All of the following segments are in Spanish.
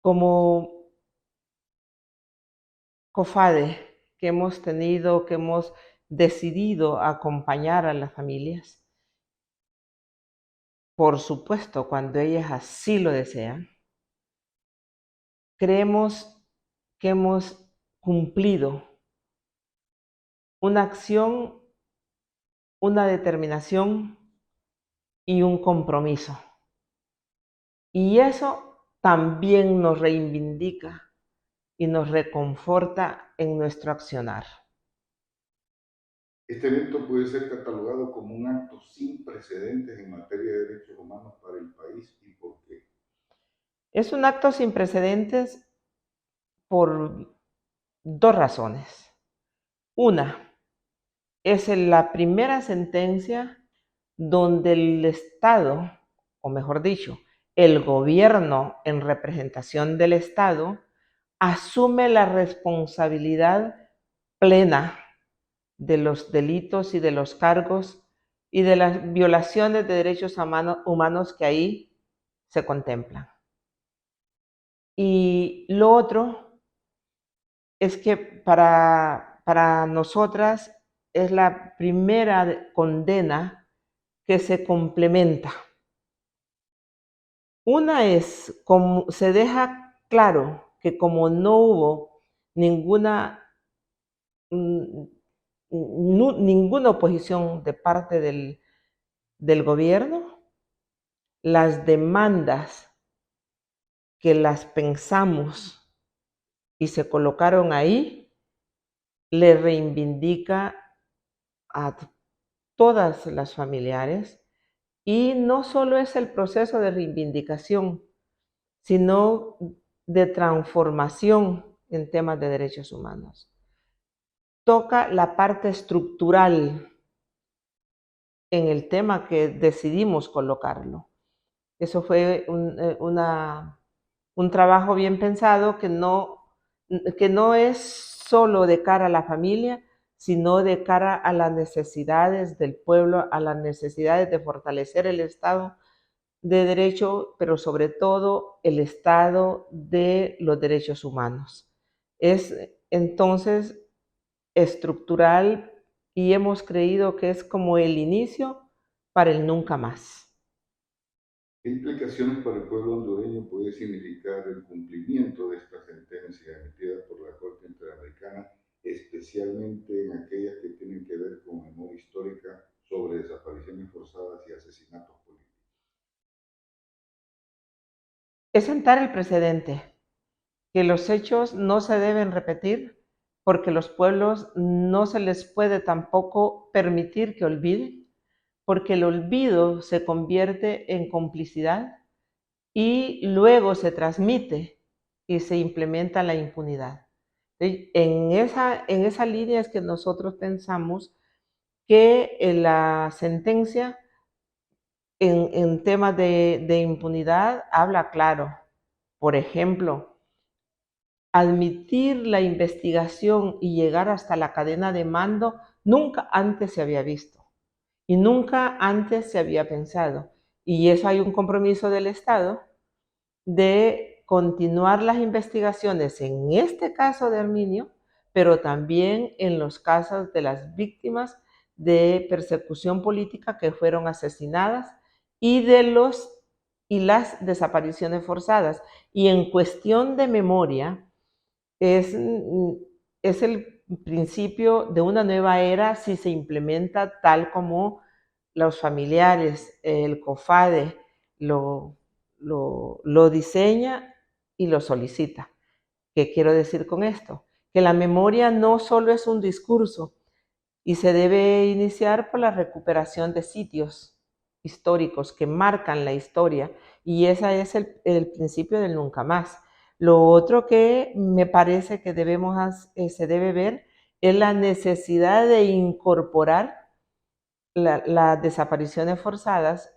Como COFADE, que hemos decidido acompañar a las familias, por supuesto, cuando ellas así lo desean, creemos que hemos cumplido una acción, una determinación y un compromiso. Y eso también nos reivindica y nos reconforta en nuestro accionar. Este evento puede ser catalogado como un acto sin precedentes en materia de derechos humanos para el país. ¿Y por qué? Es un acto sin precedentes por dos razones. Una, es la primera sentencia donde el Estado, o mejor dicho, el gobierno en representación del Estado, asume la responsabilidad plena de los delitos y de los cargos y de las violaciones de derechos humanos que ahí se contemplan. Y lo otro es que para nosotras es la primera condena que se complementa. Una es, como se deja claro que como no hubo ninguna, ninguna oposición de parte del gobierno, las demandas que las pensamos y se colocaron ahí, le reivindica a todas las familiares. Y no solo es el proceso de reivindicación, sino de transformación en temas de derechos humanos. Toca la parte estructural en el tema que decidimos colocarlo. Eso fue un trabajo bien pensado que no es solo de cara a la familia, sino de cara a las necesidades del pueblo, a las necesidades de fortalecer el Estado de Derecho, pero sobre todo el Estado de los derechos humanos. Es entonces estructural y hemos creído que es como el inicio para el nunca más. ¿Qué implicaciones para el pueblo hondureño puede significar el cumplimiento de esta sentencia emitida por la Corte Interamericana, especialmente en aquellas que tienen que ver con memoria histórica sobre desapariciones forzadas y asesinatos políticos? Es sentar el precedente, que los hechos no se deben repetir porque los pueblos no se les puede tampoco permitir que olviden, porque el olvido se convierte en complicidad y luego se transmite y se implementa la impunidad. En esa línea es que nosotros pensamos que la sentencia en temas de impunidad habla claro. Por ejemplo, admitir la investigación y llegar hasta la cadena de mando nunca antes se había visto y nunca antes se había pensado. Y eso hay un compromiso del Estado de continuar las investigaciones en este caso de Arminio, pero también en los casos de las víctimas de persecución política que fueron asesinadas y de las desapariciones forzadas. Y en cuestión de memoria, es el principio de una nueva era si se implementa tal como los familiares, el COFADE lo diseña y lo solicita. ¿Qué quiero decir con esto? Que la memoria no solo es un discurso y se debe iniciar por la recuperación de sitios históricos que marcan la historia, y ese es el principio del nunca más. Lo otro que me parece que se debe ver es la necesidad de incorporar las desapariciones forzadas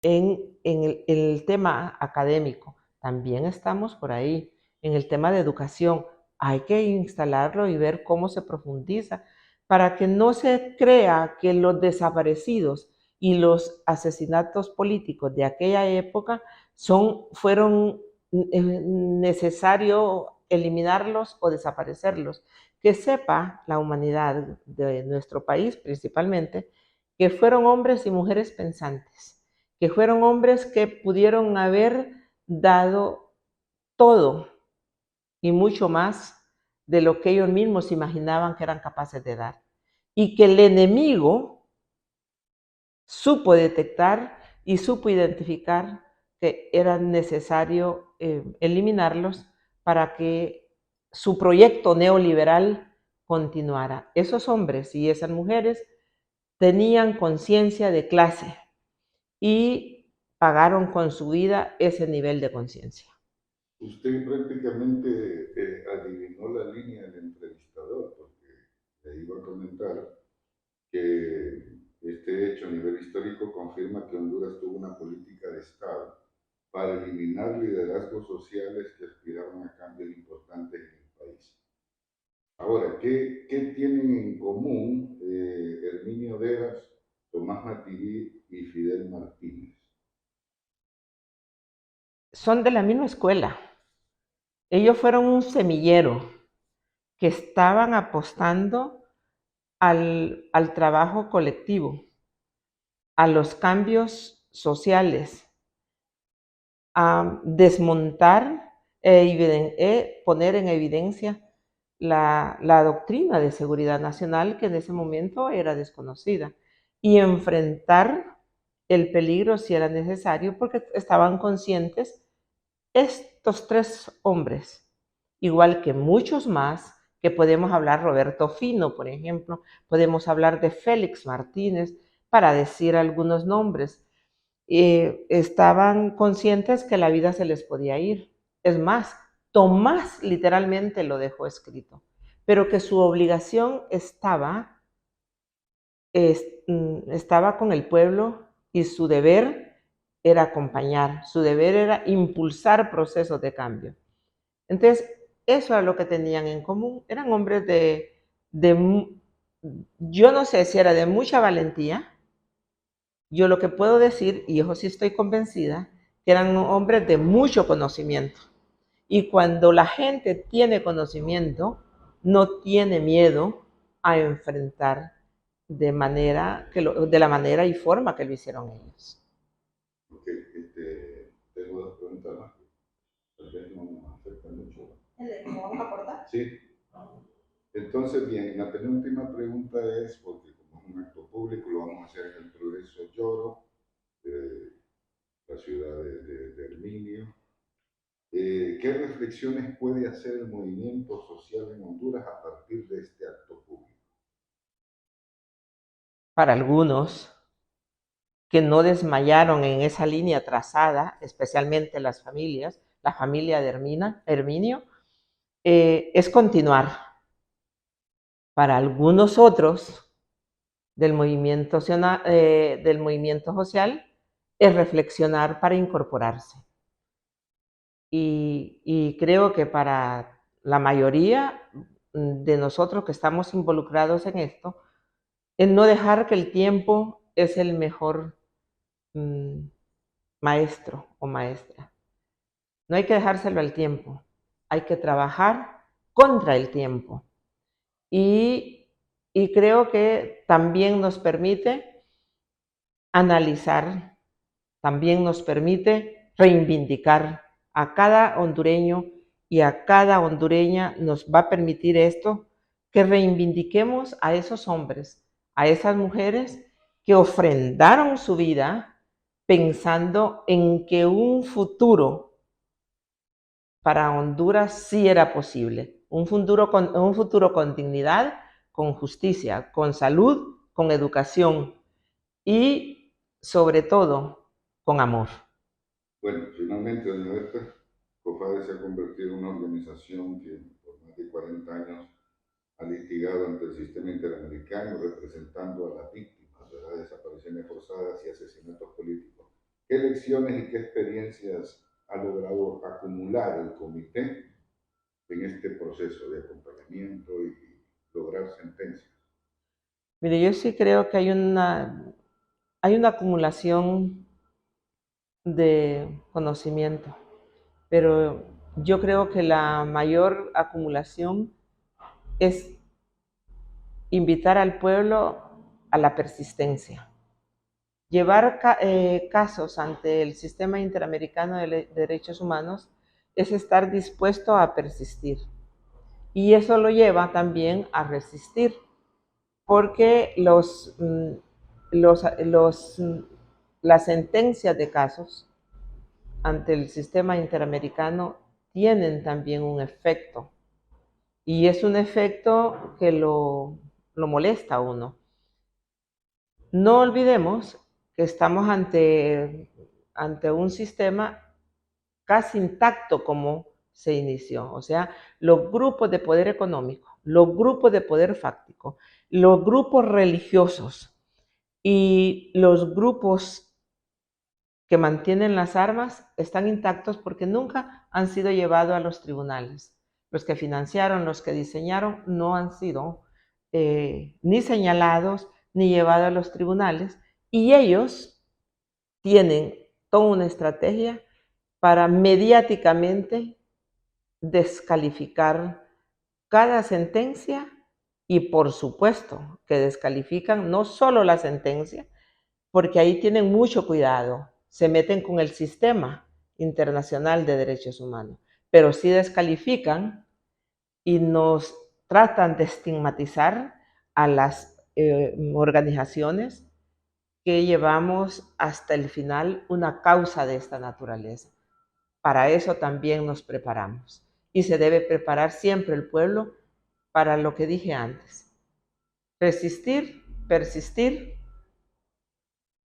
en el tema académico. También estamos por ahí. En el tema de educación hay que instalarlo y ver cómo se profundiza para que no se crea que los desaparecidos y los asesinatos políticos de aquella época fueron necesario eliminarlos o desaparecerlos. Que sepa la humanidad de nuestro país principalmente que fueron hombres y mujeres pensantes, que fueron hombres que pudieron haber dado todo y mucho más de lo que ellos mismos imaginaban que eran capaces de dar. Y que el enemigo supo detectar y supo identificar que era necesario eliminarlos para que su proyecto neoliberal continuara. Esos hombres y esas mujeres tenían conciencia de clase y pagaron con su vida ese nivel de conciencia. Usted prácticamente adivinó la línea del entrevistador, porque le iba a comentar que este hecho a nivel histórico confirma que Honduras tuvo una política de Estado para eliminar liderazgos sociales que aspiraban a cambios importantes en el país. Ahora, ¿qué tienen en común Herminio Deras, Tomás Mativí y Fidel Martínez? Son de la misma escuela. Ellos fueron un semillero que estaban apostando al trabajo colectivo, a los cambios sociales, a desmontar poner en evidencia la doctrina de seguridad nacional que en ese momento era desconocida y enfrentar el peligro si era necesario porque estaban conscientes estos tres hombres, igual que muchos más, que podemos hablar, Roberto Fino, por ejemplo, podemos hablar de Félix Martínez, para decir algunos nombres, estaban conscientes que la vida se les podía ir. Es más, Tomás literalmente lo dejó escrito, pero que su obligación estaba con el pueblo y su deber era acompañar, su deber era impulsar procesos de cambio. Entonces, eso era lo que tenían en común. Eran hombres de yo no sé si era de mucha valentía. Yo lo que puedo decir, y eso sí estoy convencida, que eran hombres de mucho conocimiento. Y cuando la gente tiene conocimiento, no tiene miedo a enfrentar de la manera y forma que lo hicieron ellos. Ok, tengo dos preguntas más. Tal vez no nos afecta mucho. ¿Cómo vamos a cortar? Sí. Entonces, bien, la penúltima pregunta es, porque como es un acto público, lo vamos a hacer en el Progreso Lloro, de la ciudad de Herminio. ¿Qué reflexiones puede hacer el movimiento social en Honduras a partir de este acto público? Para algunos que no desmayaron en esa línea trazada, especialmente las familias, la familia de Herminio, es continuar. Para algunos otros del movimiento social es reflexionar para incorporarse. Y creo que para la mayoría de nosotros que estamos involucrados en esto, es no dejar que el tiempo es el mejor maestro o maestra. No hay que dejárselo al tiempo, hay que trabajar contra el tiempo. Y creo que también nos permite analizar, también nos permite reivindicar a cada hondureño y a cada hondureña nos va a permitir esto, que reivindiquemos a esos hombres, a esas mujeres que ofrendaron su vida pensando en que un futuro para Honduras sí era posible, un futuro con dignidad, con justicia, con salud, con educación y sobre todo con amor. Bueno, finalmente, doña Berta, COFADE se ha convertido en una organización que por más de 40 años ha litigado ante el sistema interamericano representando a las víctimas de las desapariciones forzadas y asesinatos políticos. ¿Qué lecciones y qué experiencias ha logrado acumular el comité en este proceso de acompañamiento y lograr sentencias? Mire, yo sí creo que hay una acumulación de conocimiento. pero yo creo que la mayor acumulación es invitar al pueblo a la persistencia. Llevar casos ante el Sistema Interamericano de Derechos Humanos es estar dispuesto a persistir. Y eso lo lleva también a resistir, porque las sentencias de casos ante el sistema interamericano tienen también un efecto. Y es un efecto que lo molesta a uno. No olvidemos que estamos ante un sistema casi intacto como se inició. O sea, los grupos de poder económico, los grupos de poder fáctico, los grupos religiosos y los grupos que mantienen las armas están intactos porque nunca han sido llevados a los tribunales. Los que financiaron, los que diseñaron, no han sido ni señalados ni llevados a los tribunales, y ellos tienen toda una estrategia para mediáticamente descalificar cada sentencia, y por supuesto que descalifican no solo la sentencia, porque ahí tienen mucho cuidado, se meten con el sistema internacional de derechos humanos, pero sí descalifican y nos tratan de estigmatizar a las organizaciones que llevamos hasta el final una causa de esta naturaleza. Para eso también nos preparamos. Y se debe preparar siempre el pueblo para lo que dije antes: resistir, persistir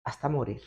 hasta morir.